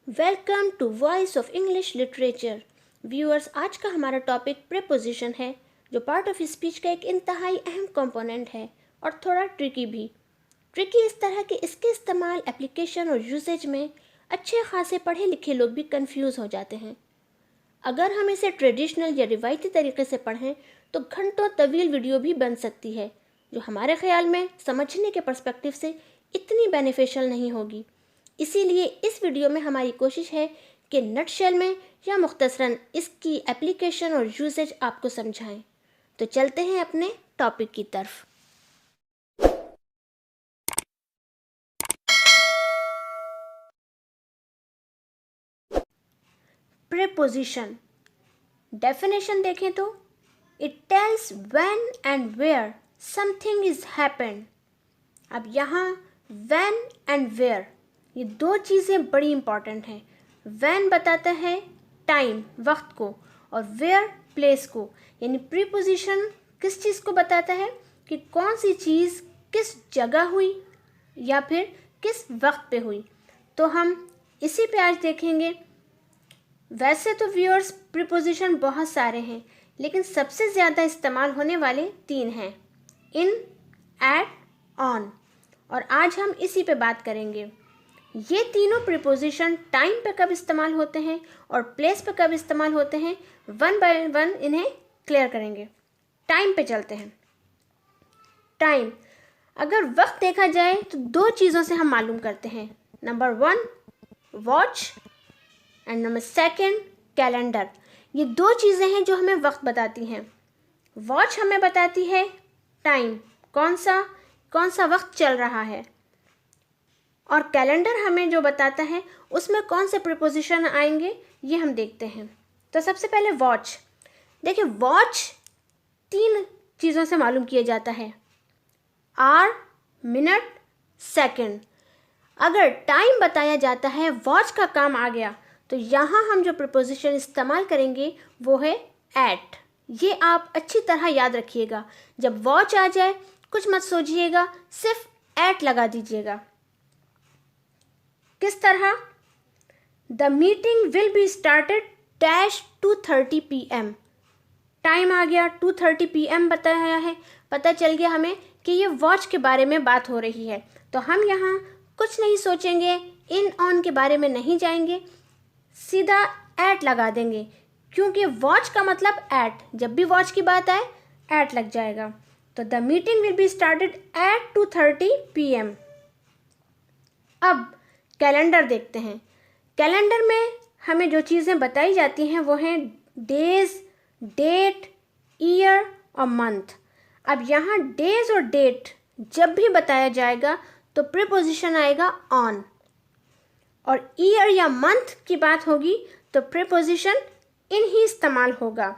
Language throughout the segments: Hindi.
Welcome to voice of English literature. Viewers, आज का हमारा टॉपिक प्रीपोजिशन है, जो पार्ट ऑफ स्पीच का एक इंतहाई अहम कंपोनेंट है और थोड़ा ट्रिकी भी। ट्रिकी इस तरह कि इसके इस्तेमाल, एप्लीकेशन और यूसेज में अच्छे खासे पढ़े लिखे लोग भी कंफ्यूज हो जाते हैं। अगर हम इसे ट्रेडिशनल या रिवायती तरीके से पढ़ें तो घंटों तवील वीडियो भी बन सकती है, जो हमारे ख्याल में समझने के पर्सपेक्टिव से इतनी बेनिफिशियल नहीं होगी। इसीलिए इस वीडियो में हमारी कोशिश है कि नटशेल में या मुख्तसरन इसकी एप्लीकेशन और यूसेज आपको समझाएं। तो चलते हैं अपने टॉपिक की तरफ। प्रीपोजिशन डेफिनेशन देखें तो it tells when and where something is happened. अब यहाँ व्हेन एंड वेयर, ये दो चीज़ें बड़ी इंपॉर्टेंट हैं। व्हेन बताता है टाइम, वक्त को, और वेयर प्लेस को। यानी प्रीपोजिशन किस चीज़ को बताता है कि कौन सी चीज़ किस जगह हुई या फिर किस वक्त पे हुई। तो हम इसी पे आज देखेंगे। वैसे तो व्यूअर्स प्रीपोजिशन बहुत सारे हैं, लेकिन सबसे ज़्यादा इस्तेमाल होने वाले तीन हैं, इन, एट, ऑन, और आज हम इसी पे बात करेंगे। ये तीनों प्रीपोजिशन टाइम पे कब इस्तेमाल होते हैं और प्लेस पे कब इस्तेमाल होते हैं, वन बाय वन इन्हें क्लियर करेंगे। टाइम पे चलते हैं। टाइम, अगर वक्त देखा जाए तो दो चीज़ों से हम मालूम करते हैं। Number 1 watch and number 2 calendar. ये दो चीज़ें हैं जो हमें वक्त बताती हैं। वॉच हमें बताती है टाइम, कौन सा वक्त चल रहा है, और कैलेंडर हमें जो बताता है उसमें कौन से प्रीपोजिशन आएंगे, ये हम देखते हैं। तो सबसे पहले वॉच। देखिए, वॉच 3 चीज़ों से मालूम किया जाता है, आवर, मिनट, सेकंड। अगर टाइम बताया जाता है, वॉच का काम आ गया, तो यहाँ हम जो प्रीपोजिशन इस्तेमाल करेंगे वो है एट। ये आप अच्छी तरह याद रखिएगा। जब वॉच आ जाए कुछ मत सोचिएगा, सिर्फ एट लगा दीजिएगा। किस तरह? The meeting will be started dash 2:30 PM। Time आ गया, 2:30 PM बताया है, पता चल गया हमें कि ये वॉच के बारे में बात हो रही है। तो हम यहाँ कुछ नहीं सोचेंगे, इन ऑन के बारे में नहीं जाएंगे, सीधा एट लगा देंगे, क्योंकि वॉच का मतलब एट। जब भी वॉच की बात आए एट लग जाएगा। तो the meeting will be started at 2:30 PM। अब कैलेंडर देखते हैं। कैलेंडर में हमें जो चीज़ें बताई जाती हैं वो हैं डेज, डेट, ईयर और मंथ। अब यहाँ डेज और डेट जब भी बताया जाएगा तो प्रीपोजिशन आएगा ऑन, और ईयर या मंथ की बात होगी तो प्रीपोजिशन इन ही इस्तेमाल होगा।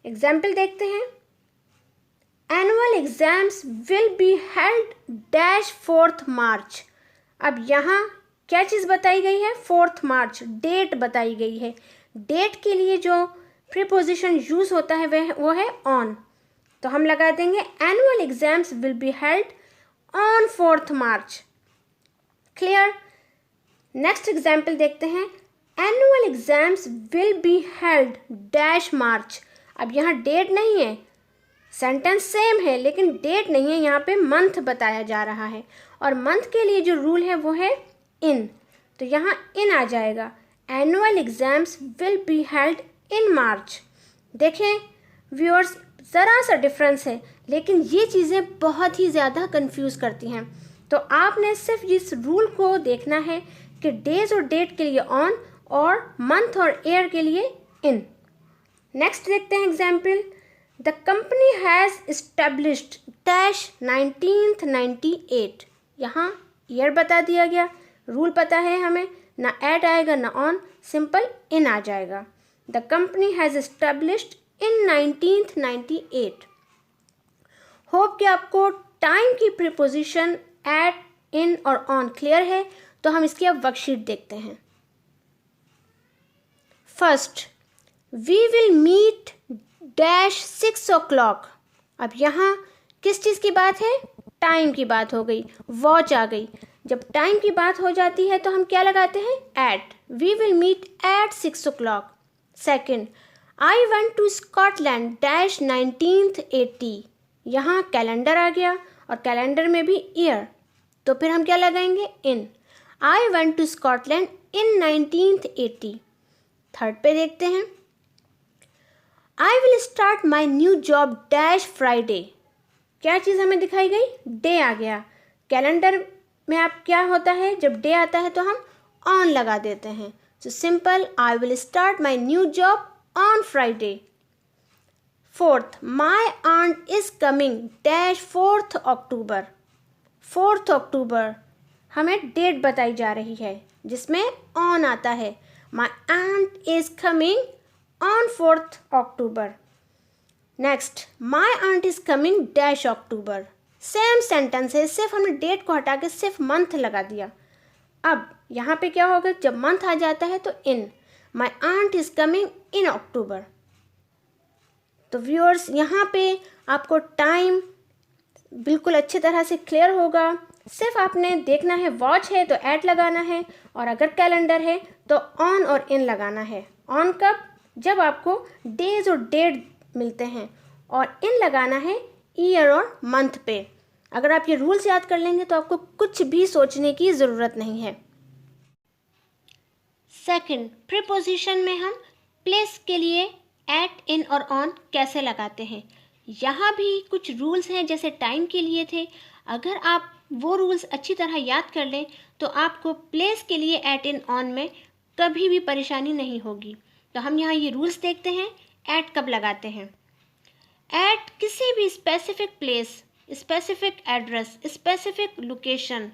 एग्जाम्पल देखते हैं। Annual exams will be held dash 4 मार्च। अब यहाँ क्या चीज़ बताई गई है? 4 मार्च, डेट बताई गई है। डेट के लिए जो प्रीपोजिशन यूज़ होता है वो है ऑन। तो हम लगा देंगे annual exams will be held on 4 मार्च। क्लियर? नेक्स्ट एग्जाम्पल देखते हैं। Annual exams will be held dash मार्च। अब यहाँ डेट नहीं है, सेंटेंस सेम है लेकिन डेट नहीं है, यहाँ पे मंथ बताया जा रहा है, और मंथ के लिए जो रूल है वो है इन। तो यहाँ इन आ जाएगा। Annual exams will be held in मार्च। देखें व्यूअर्स, ज़रा सा डिफरेंस है, लेकिन ये चीज़ें बहुत ही ज़्यादा कंफ्यूज करती हैं। तो आपने सिर्फ इस रूल को देखना है कि डेज और डेट के लिए ऑन और मंथ और ईयर के लिए इन। नेक्स्ट देखते हैं example. The company has established dash 1998। यहाँ ईयर बता दिया गया, रूल पता है हमें, ना एट आएगा ना ऑन, सिंपल इन आ जाएगा। The company has established in 1998। Hope कि आपको टाइम की प्रीपोजिशन एट, इन और ऑन क्लियर है। तो हम इसकी अब वर्कशीट देखते हैं। First, we will meet dash 6 o'clock। अब यहाँ किस चीज़ की बात है? टाइम की बात हो गई, वॉच आ गई। जब टाइम की बात हो जाती है तो हम क्या लगाते हैं? At. We will meet at 6 o'clock. Second, I went to Scotland dash 1980. यहाँ कैलेंडर आ गया और कैलेंडर में भी ईयर, तो फिर हम क्या लगाएंगे? In. I went to Scotland in 1980. Third पे देखते हैं, I will start my new job dash Friday. क्या चीज़ हमें दिखाई गई? डे आ गया. कैलेंडर में आप क्या होता है, जब डे आता है तो हम ऑन लगा देते हैं. So simple, I will start my new job on Friday. Fourth, my aunt is coming dash 4th October. 4th October हमें डेट बताई जा रही है जिसमें ऑन आता है. My aunt is coming on 4th October. Next, my aunt is coming dash October. Same sentence है, सिर्फ हमने डेट को हटा के सिर्फ मंथ लगा दिया. अब यहाँ पे क्या होगा? जब मंथ आ जाता है तो in. My aunt is coming in October. तो व्यूअर्स, यहाँ पे आपको टाइम बिल्कुल अच्छी तरह से क्लियर होगा. सिर्फ आपने देखना है, वॉच है तो ऐट लगाना है, और अगर कैलेंडर है तो ऑन और इन लगाना है. ऑन कब? जब आपको डेज और डेट मिलते हैं, और इन लगाना है ईयर और मंथ पे. अगर आप ये रूल्स याद कर लेंगे तो आपको कुछ भी सोचने की ज़रूरत नहीं है. सेकंड, प्रीपोजिशन में हम प्लेस के लिए एट, इन और ऑन कैसे लगाते हैं. यहाँ भी कुछ रूल्स हैं जैसे टाइम के लिए थे. अगर आप वो रूल्स अच्छी तरह याद कर लें तो आपको प्लेस के लिए एट, इन, ऑन में कभी भी परेशानी नहीं होगी. तो हम यहाँ ये रूल्स देखते हैं. एट कब लगाते हैं? एट किसी भी specific place, specific address, specific location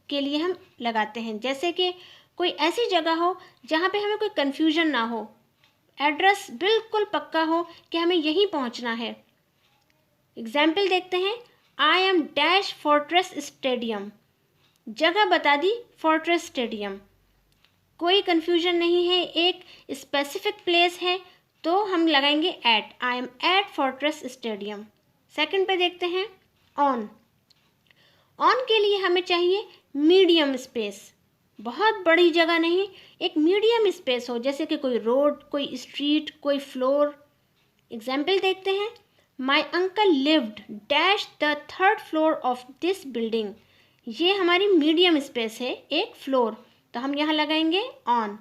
के लिए हम लगाते हैं. जैसे कि कोई ऐसी जगह हो जहाँ पे हमें कोई कन्फ्यूजन ना हो, एड्रेस बिल्कुल पक्का हो कि हमें यहीं पहुँचना है. एग्जाम्पल देखते हैं. I am dash fortress stadium. जगह बता दी, फोर्ट्रेस स्टेडियम. कोई कन्फ्यूजन नहीं है, एक स्पेसिफिक प्लेस है, तो हम लगाएंगे at. I am at Fortress Stadium. Second पे देखते हैं ऑन. ऑन के लिए हमें चाहिए मीडियम स्पेस. बहुत बड़ी जगह नहीं, एक मीडियम स्पेस हो, जैसे कि कोई रोड, कोई स्ट्रीट, कोई फ्लोर. एग्जाम्पल देखते हैं. माई uncle lived dash the 3rd floor of this building. ये हमारी मीडियम स्पेस है, एक फ्लोर, तो हम यहाँ लगाएंगे on.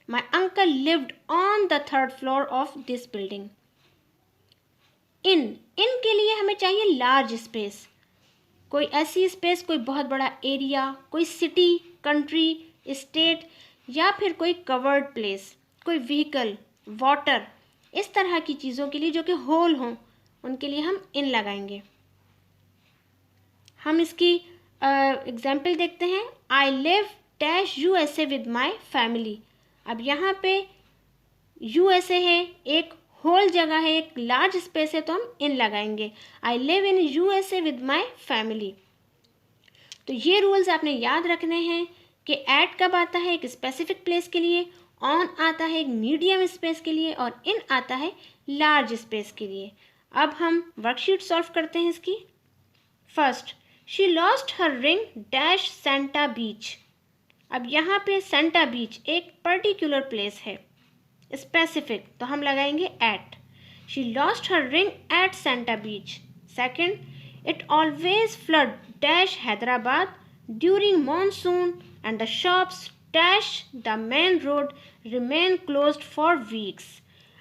My uncle lived on the 3rd floor of this building. इन के लिए हमें चाहिए लार्ज स्पेस. कोई ऐसी स्पेस, कोई बहुत बड़ा एरिया, कोई सिटी, कंट्री, स्टेट, या फिर कोई कवर्ड प्लेस, कोई व्हीकल, वाटर, इस तरह की चीज़ों के लिए जो कि होल हों, उनके लिए हम इन लगाएंगे. हम इसकी एग्जाम्पल देखते हैं. I live dash USA with my family. अब यहाँ पे USA है, एक होल जगह है, एक लार्ज स्पेस है, तो हम इन लगाएंगे. I live in USA with my family. तो ये रूल्स आपने याद रखने हैं कि एट कब आता है एक स्पेसिफिक प्लेस के लिए, ऑन आता है एक मीडियम स्पेस के लिए, और इन आता है लार्ज स्पेस के लिए. अब हम वर्कशीट सॉल्व करते हैं इसकी. First, she lost her ring dash Santa beach. अब यहाँ पे सेंटा बीच एक पर्टिकुलर प्लेस है, स्पेसिफिक, तो हम लगाएंगे at. She lost her ring at Santa beach. Second, it always flood dash Hyderabad during monsoon and the shops dash the main road remain closed for weeks.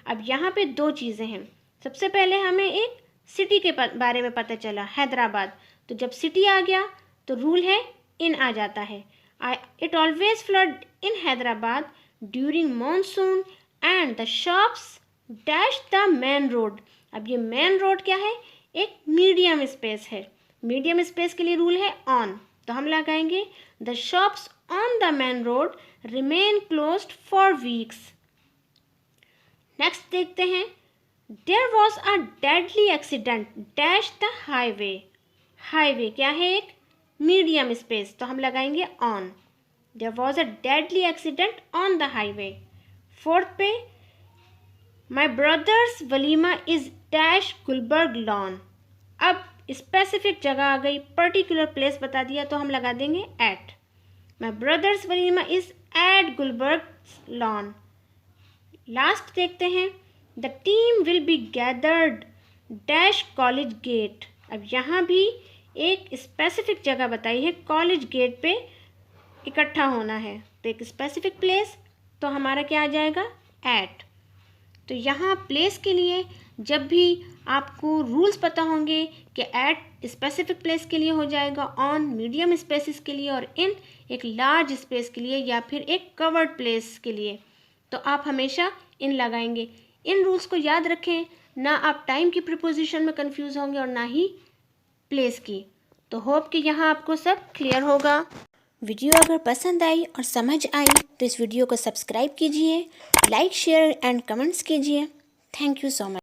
अब यहाँ पे दो चीज़ें हैं. सबसे पहले हमें एक सिटी के बारे में पता चला, हैदराबाद. तो जब सिटी आ गया तो रूल है इन आ जाता है. It always flood in Hyderabad during monsoon and the shops dash the main road. अब ये मेन रोड क्या है? एक मीडियम स्पेस है. मीडियम स्पेस के लिए रूल है ऑन, तो हम लगाएंगे the shops on the main road remain closed for weeks. Next देखते हैं. There was a deadly accident dash the highway. Highway क्या है? एक मीडियम स्पेस, तो हम लगाएंगे on. There was a deadly accident on the highway. Fourth पे, my brother's walima is dash Gulberg lawn. अब स्पेसिफिक जगह आ गई, पर्टिकुलर प्लेस बता दिया, तो हम लगा देंगे एट. माई ब्रदर्स वलीमा is at Gulberg lawn. Last देखते हैं, the team will be gathered dash college gate. अब यहाँ भी एक स्पेसिफिक जगह बताई है, कॉलेज गेट पे इकट्ठा होना है, तो एक स्पेसिफिक प्लेस, तो हमारा क्या आ जाएगा, एट। तो यहाँ प्लेस के लिए जब भी आपको रूल्स पता होंगे कि एट स्पेसिफिक प्लेस के लिए हो जाएगा, ऑन मीडियम स्पेसिस के लिए, और इन एक लार्ज स्पेस के लिए या फिर एक कवर्ड प्लेस के लिए, तो आप हमेशा इन लगाएंगे। इन रूल्स को याद रखें, ना आप टाइम की प्रीपोजिशन में कंफ्यूज होंगे और ना ही प्लेस की। तो होप कि यहाँ आपको सब क्लियर होगा। वीडियो अगर पसंद आई और समझ आई तो इस वीडियो को सब्सक्राइब कीजिए, लाइक शेयर एंड कमेंट्स कीजिए। Thank you so much.